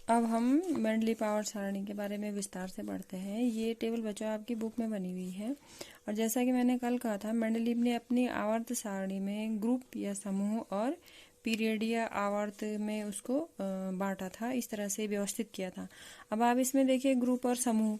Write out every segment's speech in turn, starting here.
अब हम मेंडलीव आवर्त सारणी के बारे में विस्तार से पढ़ते हैं। ये टेबल बच्चों आपकी बुक में बनी हुई है और जैसा कि मैंने कल कहा था, मेंडलीव ने अपनी आवर्त सारणी में ग्रुप या समूह और पीरियड या आवर्त में उसको बांटा था, इस तरह से व्यवस्थित किया था। अब आप इसमें देखिए ग्रुप और समूह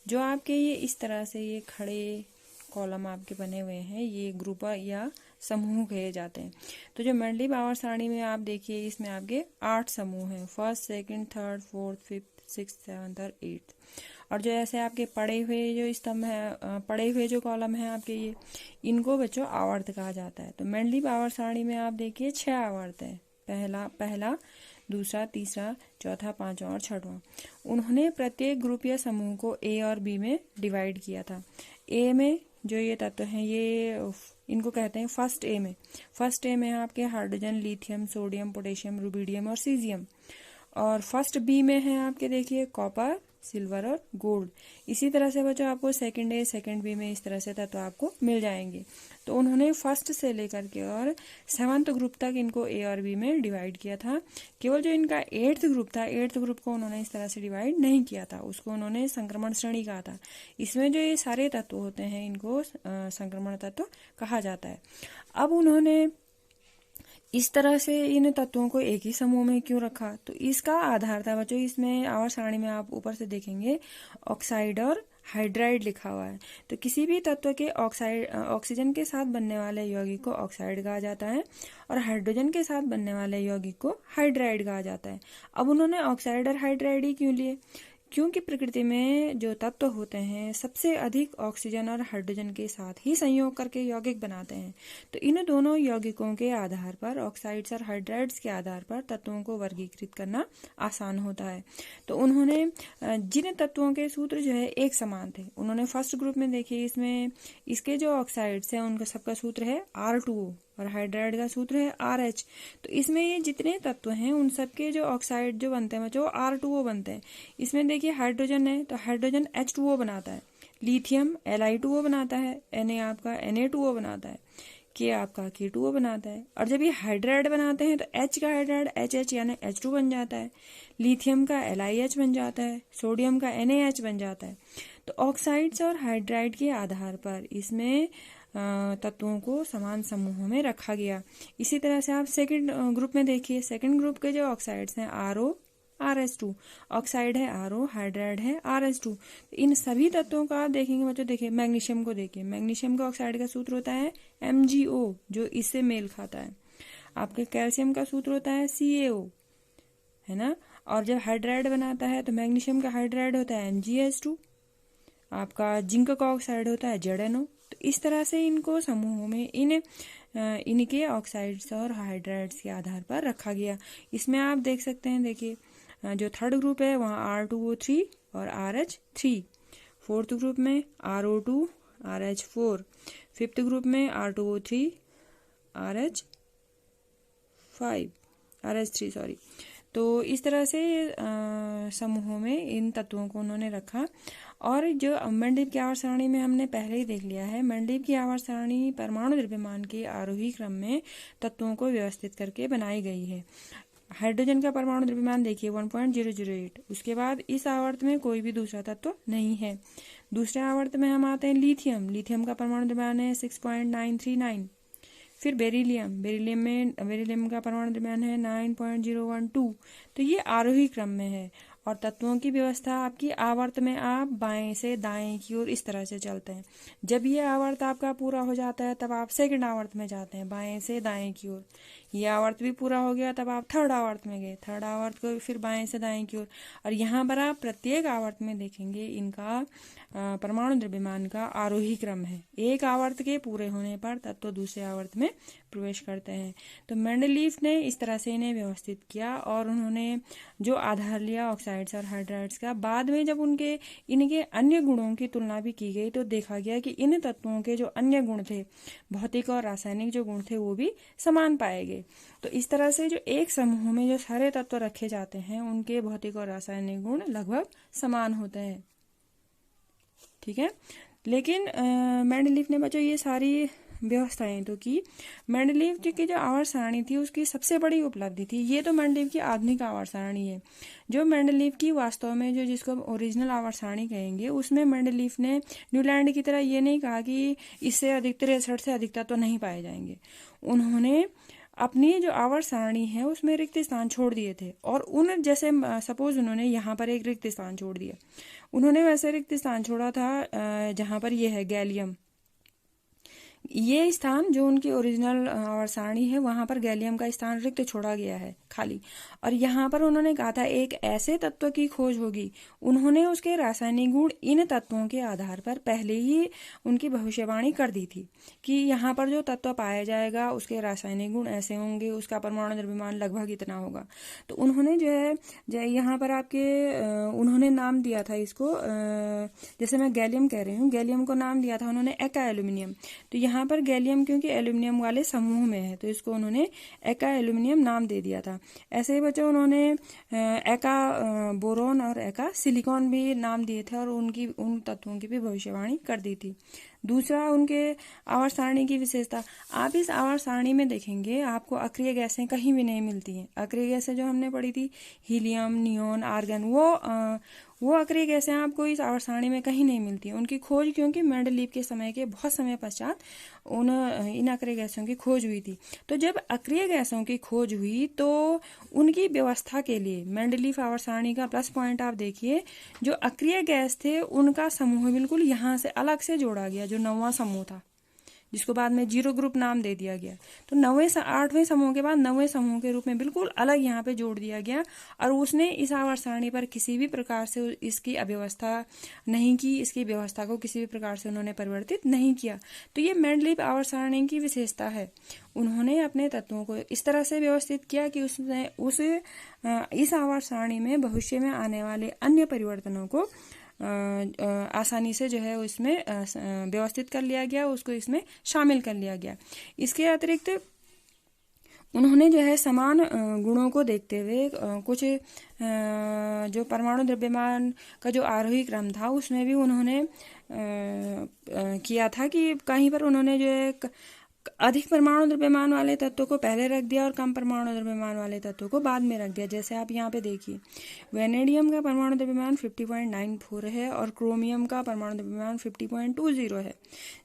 जो आपके ये इस तरह से ये खड़े कॉलम आपके बने हुए हैं, ये ग्रुप या समूह कहे जाते हैं। तो जो मेंडलीव आवर्त सारणी में आप देखिए, इसमें आपके 8 समूह हैं, first, second, third, fourth, fifth, sixth, seventh और एट्थ। और जो ऐसे आपके पड़े हुए जो स्तंभ है, पड़े हुए जो कॉलम है आपके, ये इनको बच्चों आवर्त कहा जाता है। तो मेंडलीव आवर्त सारणी में आप देखिए 6 आवर्त है, पहला, दूसरा, तीसरा, चौथा, पांचवा और छठवां। उन्होंने प्रत्येक ग्रुप या समूह को ए और बी में डिवाइड किया था। ए में जो ये तत्व हैं, ये इनको कहते हैं फर्स्ट ए में आपके hydrogen, lithium, sodium, potassium, rubidium और सीजियम। और फर्स्ट बी में है आपके देखिए कॉपर, सिल्वर और गोल्ड। इसी तरह से बच्चों आपको सेकंड ए, सेकंड बी में इस तरह से तत्व आपको मिल जाएंगे। तो उन्होंने फर्स्ट से लेकर के और 7th ग्रुप तक इनको ए और बी में डिवाइड किया था। केवल जो इनका 8th ग्रुप था, 8th ग्रुप को उन्होंने इस तरह से डिवाइड नहीं किया था, उसको उन्होंने संक्रमण श्रेणी कहा था। इसमें जो ये सारे तत्व होते हैं, इनको संक्रमण तत्व कहा जाता है। अब उन्होंने इस तरह से इन तत्वों को एक ही समूह में क्यों रखा, तो इसका आधार था बच्चों, इसमें आवर्त सारणी में आप ऊपर से देखेंगे ऑक्साइड और हाइड्राइड लिखा हुआ है। तो किसी भी तत्व के ऑक्सीजन के साथ बनने वाले यौगिक को ऑक्साइड कहा जाता है और हाइड्रोजन के साथ बनने वाले यौगिक को हाइड्राइड कहा जाता है। अब उन्होंने ऑक्साइड और हाइड्राइड ही क्यों लिए, क्योंकि प्रकृति में जो तत्व होते हैं सबसे अधिक ऑक्सीजन और हाइड्रोजन के साथ ही संयोग करके यौगिक बनाते हैं। तो इन दोनों यौगिकों के आधार पर, ऑक्साइड्स और हाइड्राइड्स के आधार पर तत्वों को वर्गीकृत करना आसान होता है। तो उन्होंने जिन तत्वों के सूत्र जो है एक समान थे, उन्होंने फर्स्ट ग्रुप में देखिए, इसमें इसके जो ऑक्साइड्स हैं उनका सबका सूत्र है R2O और हाइड्राइड का सूत्र है RH। तो इसमें ये जितने तत्व हैं उन सबके जो ऑक्साइड जो बनते हैं जो R2O बनते हैं। इसमें देखिए हाइड्रोजन है तो हाइड्रोजन H2O बनाता है, लिथियम Li2O बनाता है, Na आपका Na2O बनाता है, K आपका K2O बनाता है। और जब ये हाइड्राइड बनाते हैं तो H का हाइड्राइड HH यानी H2 बन जाता है, लिथियम का LiH बन जाता है, सोडियम का NaH बन जाता है। तो ऑक्साइड्स और हाइड्राइड के आधार पर इसमें तत्वों को समान समूहों में रखा गया। इसी तरह से आप सेकंड ग्रुप में देखिए, सेकंड ग्रुप के जो ऑक्साइड्स हैं RO, RS2, ऑक्साइड है RO, हाइड्राइड है RS2। इन सभी तत्वों का आप देखेंगे बच्चों, देखिए मैग्नीशियम को देखिए, मैग्नीशियम का ऑक्साइड का सूत्र होता है MgO जो इससे मेल खाता है। आपके कैल्शियम का सूत्र होता है CaO, है ना। और जब हाइड्राइड बनाता है तो मैग्नीशियम का हाइड्राइड होता है MgH2, आपका जिंक का ऑक्साइड होता है ZNO। तो इस तरह से इनको समूहों में इनके ऑक्साइड्स और हाइड्राइड्स के आधार पर रखा गया। इसमें आप देख सकते हैं, देखिए जो थर्ड ग्रुप है वहाँ R2O3 और RH3, फोर्थ ग्रुप में RO2 RH4, फिफ्थ ग्रुप में R2O3 RH3 सॉरी। तो इस तरह से समूहों में इन तत्वों को उन्होंने रखा। और जो मेंडलीव की आवर्त सारणी में हमने पहले ही देख लिया है, मेंडलीव की आवर्त सारणी परमाणु द्रव्यमान के आरोही क्रम में तत्वों को व्यवस्थित करके बनाई गई है। हाइड्रोजन का परमाणु द्रव्यमान देखिए 1.008, उसके बाद इस आवर्त में कोई भी दूसरा तत्व नहीं है। दूसरे आवर्त में हम आते हैं लिथियम का परमाणु द्रव्यमान है 6.939। फिर बेरिलियम का परमाणु द्रव्यमान है 9.012। तो ये आरोही क्रम में है। और तत्वों की व्यवस्था आपकी आवर्त में आप बाएं से दाएं की ओर इस तरह से चलते हैं। जब ये आवर्त आपका पूरा हो जाता है तब आप सेकंड आवर्त में जाते हैं, बाएं से दाएं की ओर। ये आवर्त भी पूरा हो गया तब आप थर्ड आवर्त में गए, थर्ड आवर्त को फिर बाएं से दाएं की ओर। और यहाँ पर आप प्रत्येक आवर्त में देखेंगे इनका परमाणु द्रव्यमान का आरोही क्रम है। एक आवर्त के पूरे होने पर तत्व दूसरे आवर्त में प्रवेश करते हैं। तो मेंडलीव ने इस तरह से इन्हें व्यवस्थित किया और उन्होंने जो आधार लिया ऑक्साइड्स और हाइड्राइड्स का। बाद में जब इनके अन्य गुणों की तुलना भी की गई तो देखा गया कि इन तत्वों के जो अन्य गुण थे, भौतिक और रासायनिक जो गुण थे, वो भी समान पाए गए। तो इस तरह से जो एक समूह में जो सारे तत्व रखे जाते हैं उनके भौतिक और रासायनिक गुण लगभग समान होते हैं। ठीक है, लेकिन मेंडलीव ने बच्चों ये सारी व्यवस्थाएं तो की। मेंडलीव की जो आवर्त सारणी थी उसकी सबसे बड़ी उपलब्धि थी, ये तो मेंडलीव की आधुनिक आवर्त सारणी है। जो मेंडलीव की वास्तव में जो जिसको ओरिजिनल आवर्त सारणी कहेंगे, उसमें मेंडलीव ने न्यूलैंड की तरह ये नहीं कहा कि इससे अधिक 63 से अधिक तत्व नहीं पाए जाएंगे। उन्होंने अपनी जो आवर्त सारणी है उसमें रिक्त स्थान छोड़ दिए थे, और उन जैसे सपोज उन्होंने यहाँ पर एक रिक्त स्थान छोड़ दिया, उन्होंने वैसे रिक्त स्थान छोड़ा था जहाँ पर ये है गैलियम, ये स्थान जो उनकी ओरिजिनल आवर्त सारणी है वहां पर गैलियम का स्थान रिक्त छोड़ा गया है खाली। और यहाँ पर उन्होंने कहा था एक ऐसे तत्व की खोज होगी। उन्होंने उसके रासायनिक गुण इन तत्वों के आधार पर पहले ही उनकी भविष्यवाणी कर दी थी कि यहाँ पर जो तत्व पाया जाएगा उसके रासायनिक गुण ऐसे होंगे, उसका परमाणु द्रव्यमान लगभग इतना होगा। तो उन्होंने जो है यहाँ पर आपके उन्होंने नाम दिया था इसको, जैसे मैं गैलियम कह रही हूँ, गैलियम को नाम दिया था उन्होंने एका एल्यूमिनियम। तो यहाँ पर गैलियम क्योंकि एल्यूमिनियम वाले समूह में है तो इसको उन्होंने एका एल्यूमिनियम नाम दे दिया था। ऐसे ही बच्चों उन्होंने एका बोरोन और एका सिलिकॉन भी नाम दिए थे और उन तत्वों की भी भविष्यवाणी कर दी थी। दूसरा उनके आवर्त सारणी की विशेषता, आप इस आवर्त सारणी में देखेंगे आपको अक्रिय गैसें कहीं भी नहीं मिलती हैं। अक्रिय गैसें जो हमने पढ़ी थी हीलियम, नियोन, आर्गन, वो अक्रिय गैसें आपको इस आवर्त सारणी में कहीं नहीं मिलती हैं। उनकी खोज क्योंकि मेंडलीव के समय के बहुत समय पश्चात इन अक्रिय गैसों की खोज हुई थी। तो जब अक्रिय गैसों की खोज हुई तो उनकी व्यवस्था के लिए मेंडलीव आवर्त सारणी का प्लस पॉइंट आप देखिए, जो अक्रिय गैस थे उनका समूह बिल्कुल यहाँ से अलग से जोड़ा गया, जो 9वां समूह था जिसको बाद में 0 ग्रुप नाम दे दिया गया। तो 8वें समूह के बाद 9वें समूह के रूप में बिल्कुल अलग यहाँ पे जोड़ दिया गया, और उसने इस आवर्त सारणी पर किसी भी प्रकार से इसकी अव्यवस्था नहीं की, इसकी व्यवस्था को किसी भी प्रकार से उन्होंने परिवर्तित नहीं किया। तो ये मेंडलीव आवर्त सारणी की विशेषता है। उन्होंने अपने तत्वों को इस तरह से व्यवस्थित किया कि उसने इस आवर्त सारणी में भविष्य में आने वाले अन्य परिवर्तनों को आसानी से जो है उसमें व्यवस्थित कर लिया गया, उसको इसमें शामिल कर लिया गया। इसके अतिरिक्त उन्होंने जो है समान गुणों को देखते हुए कुछ जो परमाणु द्रव्यमान का जो आरोही क्रम था उसमें भी उन्होंने किया था कि कहीं पर उन्होंने जो है अधिक परमाणु द्रव्यमान वाले तत्वों को पहले रख दिया और कम परमाणु द्रव्यमान वाले तत्वों को बाद में रख दिया। जैसे आप यहाँ पे देखिए वेनेडियम का परमाणु द्रव्यमान 50.94 है और क्रोमियम का परमाणु द्रव्यमान 50.20 है,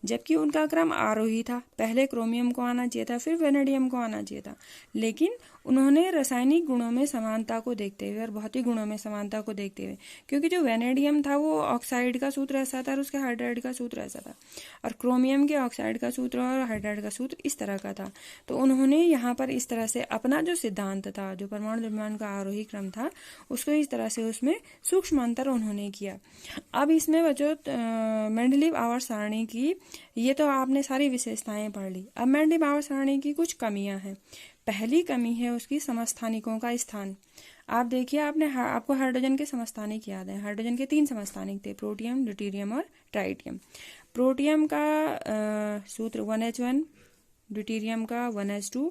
जबकि उनका क्रम आरोही था। पहले क्रोमियम को आना चाहिए था, फिर वेनेडियम को आना चाहिए था, लेकिन उन्होंने रासायनिक गुणों में समानता को देखते हुए और भौतिक गुणों में समानता को देखते हुए, क्योंकि जो वेनेडियम था वो ऑक्साइड का सूत्र ऐसा था और उसके हाइड्राइड का सूत्र ऐसा था, और क्रोमियम के ऑक्साइड का सूत्र और हाइड्राइड का सूत्र इस तरह का था। तो उन्होंने यहाँ पर इस तरह से अपना जो सिद्धांत था, जो परमाणु द्रव्यमान का आरोही क्रम था, उसको इस तरह से उसमें सूक्ष्म अंतर उन्होंने किया। अब इसमें बच्चों मेंडलीव आवर्त सारणी की ये तो आपने सारी विशेषताएं पढ़ ली। अब मेंडलीव आवर्त सारणी की कुछ कमियां हैं। पहली कमी है उसकी समस्थानिकों का स्थान। आप देखिए आपको हाइड्रोजन के समस्थानिक याद है। हाइड्रोजन के 3 समस्थानिक थे, प्रोटियम, ड्यूटेरियम और ट्राइटियम। प्रोटियम का सूत्र 1H1, ड्यूटेरियम का 1H2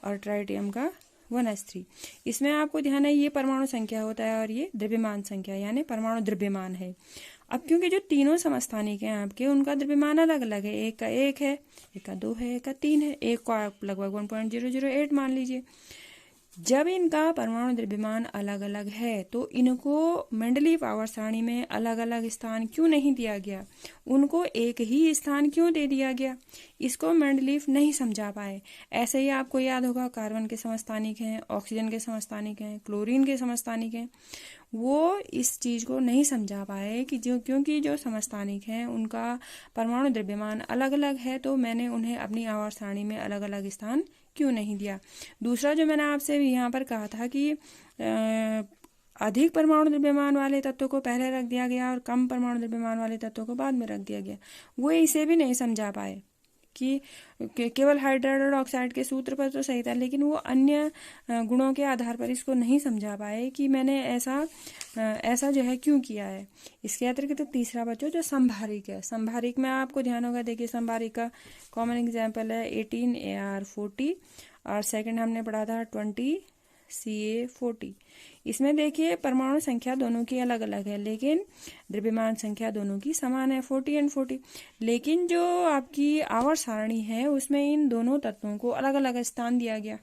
और ट्राइटियम का 1H3। इसमें आपको ध्यान है ये परमाणु संख्या होता है और ये द्रव्यमान संख्या यानी परमाणु द्रव्यमान है। अब क्योंकि जो तीनों समस्थानिक हैं आपके उनका द्रव्यमान अलग अलग है, एक का 1 है, एक का 2 है, एक का 3 है, एक को आप लगभग 1.008 मान लीजिए। जब इनका परमाणु द्रव्यमान अलग अलग है तो इनको मेंडलीव आवर्त सारणी में अलग अलग स्थान क्यों नहीं दिया गया, उनको एक ही स्थान क्यों दे दिया गया, इसको मेंडलीव नहीं समझा पाए। ऐसे ही आपको याद होगा कार्बन के समस्थानिक हैं, ऑक्सीजन के समस्थानिक हैं, क्लोरीन के समस्थानिक हैं, वो इस चीज को नहीं समझा पाए कि क्योंकि जो समस्थानिक हैं उनका परमाणु द्रव्यमान अलग अलग है तो मैंने उन्हें अपनी आवर्त सारणी में अलग अलग स्थान क्यों नहीं दिया। दूसरा जो मैंने आपसे यहाँ पर कहा था कि अधिक परमाणु द्रव्यमान वाले तत्वों को पहले रख दिया गया और कम परमाणु द्रव्यमान वाले तत्वों को बाद में रख दिया गया, वो इसे भी नहीं समझा पाए कि केवल हाइड्राइड और ऑक्साइड के सूत्र पर तो सही था, लेकिन वो अन्य गुणों के आधार पर इसको नहीं समझा पाए कि मैंने ऐसा जो है क्यों किया है। इसके अतिरिक्त तो तीसरा बच्चों जो संभारिक है, संभारिक में आपको ध्यान होगा, देखिए संभारिक का कॉमन एग्जाम्पल है 18 AR40 और सेकंड हमने पढ़ा था 20 Ca40। इसमें देखिए परमाणु संख्या दोनों की अलग अलग है, लेकिन द्रव्यमान संख्या दोनों की समान है, 40 और 40। लेकिन जो आपकी आवर्त सारणी है उसमें इन दोनों तत्वों को अलग अलग स्थान दिया गया।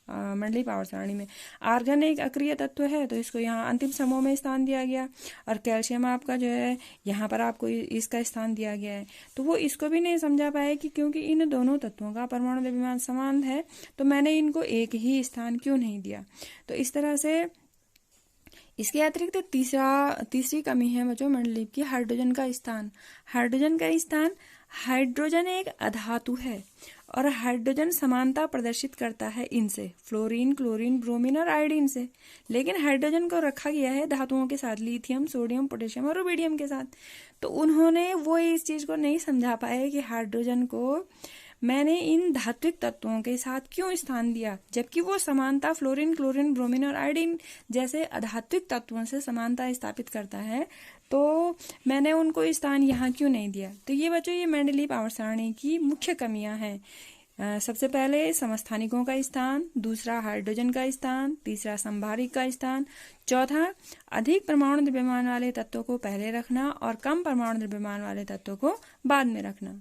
मंडलीय आवर्त सारणी में आर्गन एक अक्रिय तत्व है तो इसको यहाँ अंतिम समूह में स्थान दिया गया, और कैल्शियम आपका जो है यहाँ पर आपको इसका स्थान दिया गया है। तो वो इसको भी नहीं समझा पाए कि क्योंकि इन दोनों तत्वों का परमाणु द्रव्यमान समान है तो मैंने इनको एक ही स्थान क्यों नहीं दिया। तो इस तरह से इसके अतिरिक्त तीसरी कमी है बच्चों मंडलीय की, हाइड्रोजन का स्थान। हाइड्रोजन का स्थान, हाइड्रोजन एक अधातु है और हाइड्रोजन समानता प्रदर्शित करता है इनसे, फ्लोरीन, क्लोरीन, ब्रोमीन और आयोडीन से। लेकिन हाइड्रोजन को रखा गया है धातुओं के साथ, लिथियम, सोडियम, पोटेशियम और रुबिडियम के साथ। तो उन्होंने वो इस चीज को नहीं समझा पाए कि हाइड्रोजन को मैंने इन धात्विक तत्वों के साथ क्यों स्थान दिया, जबकि वो समानता फ्लोरीन, क्लोरीन, ब्रोमीन और आयोडीन जैसे अधात्विक तत्वों से समानता स्थापित करता है, तो मैंने उनको स्थान यहाँ क्यों नहीं दिया। तो ये बच्चों ये मेंडलीव आवर्त सारणी की मुख्य कमियां हैं। सबसे पहले समस्थानिकों का स्थान, दूसरा हाइड्रोजन का स्थान, तीसरा संभारिक का स्थान, चौथा अधिक परमाणु द्रव्यमान वाले तत्वों को पहले रखना और कम परमाणु द्रव्यमान वाले तत्वों को बाद में रखना।